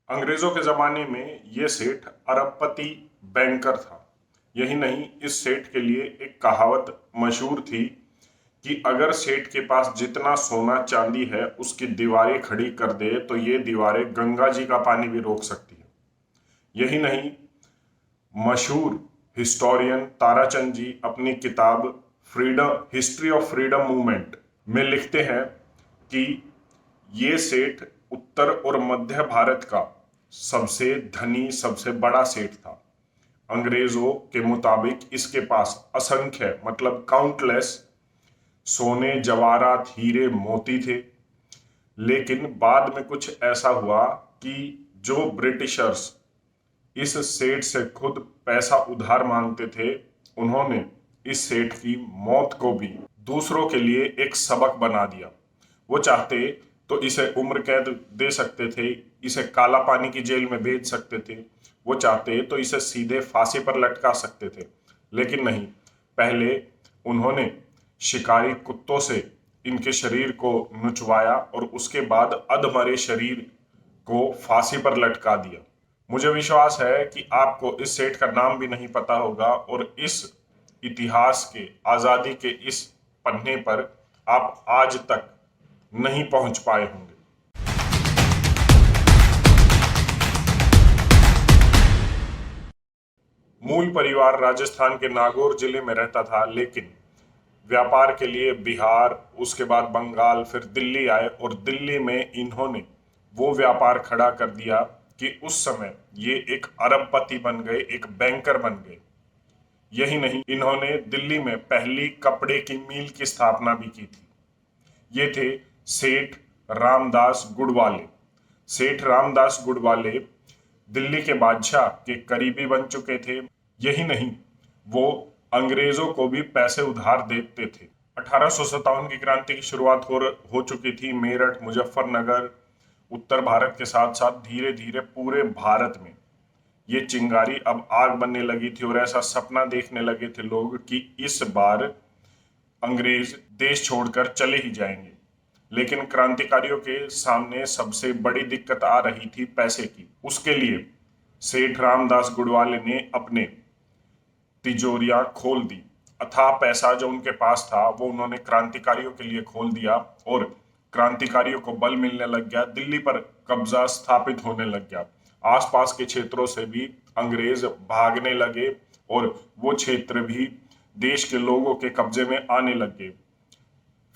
अंग्रेजों के जमाने में ये सेठ अरबपति बैंकर था। यही नहीं, इस सेठ के लिए एक कहावत मशहूर थी कि अगर सेठ के पास जितना सोना चांदी है उसकी दीवारें खड़ी कर दे तो ये दीवारें गंगा जी का पानी भी रोक सकती है। यही नहीं, मशहूर हिस्टोरियन ताराचंद जी अपनी किताब freedom history of freedom movement में लिखते हैं कि ये सेठ उत्तर और मध्य भारत का सबसे धनी, सबसे बड़ा सेठ था। अंग्रेजों के मुताबिक इसके पास असंख्य मतलब काउंटलेस सोने, जवाहरात, हीरे, मोती थे। लेकिन बाद में कुछ ऐसा हुआ कि जो ब्रिटिशर्स इस सेठ से खुद पैसा उधार मांगते थे, उन्होंने इस सेठ की मौत को भी दूसरों के लिए एक सबक बना दिया। वो चाहते तो इसे उम्र कैद दे सकते थे, इसे काला पानी की जेल में भेज सकते थे, वो चाहते तो इसे सीधे फांसी पर लटका सकते थे, लेकिन नहीं। पहले उन्होंने शिकारी कुत्तों से इनके शरीर को नुचवाया और उसके बाद अधमरे शरीर को फांसी पर लटका दिया। मुझे विश्वास है कि आपको इस सेठ का नाम भी नहीं पता होगा और इस इतिहास के, आजादी के इस पन्ने पर आप आज तक नहीं पहुंच पाए होंगे। मूल परिवार राजस्थान के नागौर जिले में रहता था, लेकिन व्यापार के लिए बिहार, उसके बाद बंगाल, फिर दिल्ली आए और दिल्ली में इन्होंने वो व्यापार खड़ा कर दिया कि उस समय ये एक अरबपति बन गए, एक बैंकर बन गए। यही नहीं, इन्होंने दिल्ली में पहली कपड़े की मिल की स्थापना भी की थी। ये थे सेठ रामदास गुडवाले। सेठ रामदास गुडवाले दिल्ली के बादशाह के करीबी बन चुके थे। यही नहीं, वो अंग्रेजों को भी पैसे उधार देते थे। 1857 की क्रांति की शुरुआत हो चुकी थी। मेरठ, मुजफ्फरनगर, उत्तर भारत के साथ साथ धीरे धीरे पूरे भारत में ये चिंगारी अब आग बनने लगी थी और ऐसा सपना देखने लगे थे लोग कि इस बार अंग्रेज देश छोड़कर चले ही जाएंगे। लेकिन क्रांतिकारियों के सामने सबसे बड़ी दिक्कत आ रही थी पैसे की। उसके लिए सेठ रामदास गुडवाले ने अपने तिजोरियां खोल दी। अथाह पैसा जो उनके पास था वो उन्होंने क्रांतिकारियों के लिए खोल दिया और क्रांतिकारियों को बल मिलने लग गया, दिल्ली पर कब्जा स्थापित होने लग गया। आसपास के क्षेत्रों से भी अंग्रेज भागने लगे और वो क्षेत्र भी देश के लोगों के कब्जे में आने लग गए।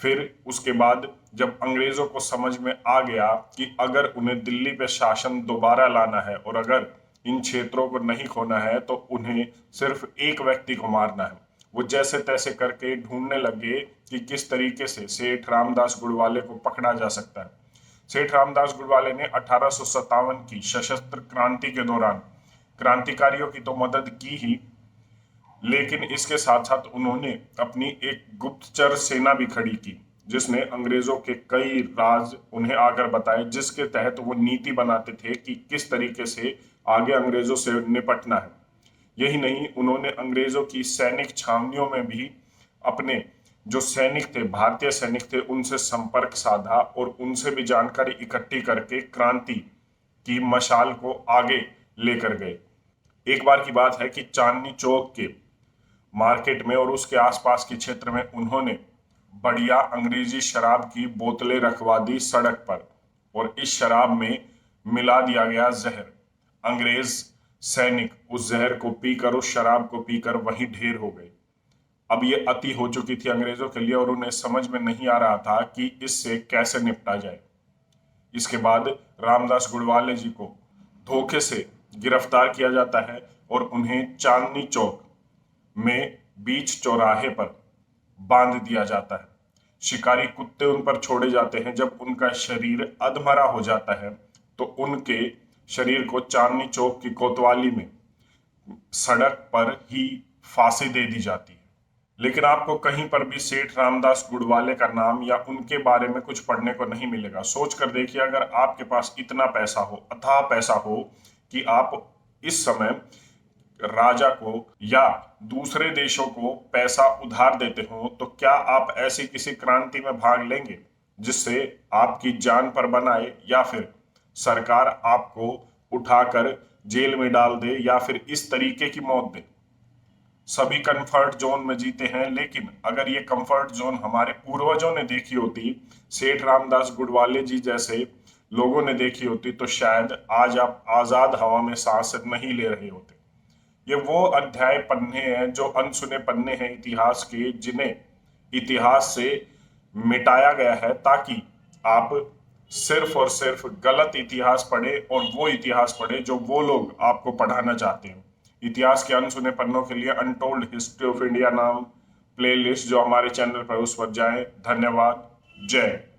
फिर उसके बाद जब अंग्रेजों को समझ में आ गया कि अगर उन्हें दिल्ली पे शासन दोबारा लाना है और अगर इन क्षेत्रों को नहीं खोना है तो उन्हें सिर्फ एक व्यक्ति को मारना है। वो जैसे तैसे करके ढूंढने लगे कि किस तरीके से सेठ रामदास गुडवाले को पकड़ा जा सकता है। सेठ रामदास गुडवाले ने 1857 की सशस्त्र क्रांति के दौरान क्रांतिकारियों की तो मदद की ही, लेकिन इसके साथ साथ उन्होंने अपनी एक गुप्तचर सेना भी खड़ी की जिसने अंग्रेजों के कई राज उन्हें आकर बताए, जिसके तहत वो नीति बनाते थे कि किस तरीके से आगे अंग्रेजों से निपटना है। यही नहीं, उन्होंने अंग्रेजों की सैनिक छावनियों में भी अपने जो सैनिक थे, भारतीय सैनिक थे, उनसे संपर्क साधा और उनसे भी जानकारी इकट्ठी करके क्रांति की मशाल को आगे लेकर गए। एक बार की बात है कि चांदनी चौक के मार्केट में और उसके आसपास के क्षेत्र में उन्होंने बढ़िया अंग्रेजी शराब की बोतलें रखवा दी सड़क पर और इस शराब में मिला दिया गया जहर। अंग्रेज सैनिक उस जहर को पीकर, उस शराब को पीकर वहीं ढेर हो गए। अब ये अति हो चुकी थी अंग्रेजों के लिए और उन्हें समझ में नहीं आ रहा था कि इससे कैसे निपटा जाए। इसके बाद रामदास गुडवाले जी को धोखे से गिरफ्तार किया जाता है और उन्हें चांदनी चौक में बीच चौराहे पर बांध दिया जाता है। शिकारी कुत्ते उन पर छोड़े जाते हैं। जब उनका शरीर अधमरा हो जाता है तो उनके शरीर को चांदनी चौक की कोतवाली में सड़क पर ही फांसी दे दी जाती है। लेकिन आपको कहीं पर भी सेठ रामदास गुडवाले का नाम या उनके बारे में कुछ पढ़ने को नहीं मिलेगा। सोच कर देखिए, अगर आपके पास इतना पैसा हो, अथाह पैसा हो कि आप इस समय राजा को या दूसरे देशों को पैसा उधार देते हो, तो क्या आप ऐसी किसी क्रांति में भाग लेंगे जिससे आपकी जान पर बनाए या फिर सरकार आपको उठाकर जेल में डाल दे या फिर इस तरीके की मौत दे। सभी कंफर्ट जोन में जीते हैं, लेकिन अगर ये कंफर्ट जोन हमारे पूर्वजों ने देखी होती, सेठ रामदास गुडवाले जी जैसे लोगों ने देखी होती, तो शायद आज आप आजाद हवा में सांस नहीं ले रहे होते। ये वो अध्याय पन्ने हैं, जो अनसुने पन्ने हैं इतिहास के, जिन्हें इतिहास से मिटाया गया है, ताकि आप सिर्फ और सिर्फ गलत इतिहास पढ़े और वो इतिहास पढ़े जो वो लोग आपको पढ़ाना चाहते हैं। इतिहास के अनसुने पन्नों के लिए अनटोल्ड हिस्ट्री ऑफ इंडिया नाम प्लेलिस्ट जो हमारे चैनल पर, उस पर जाएं। धन्यवाद। जय।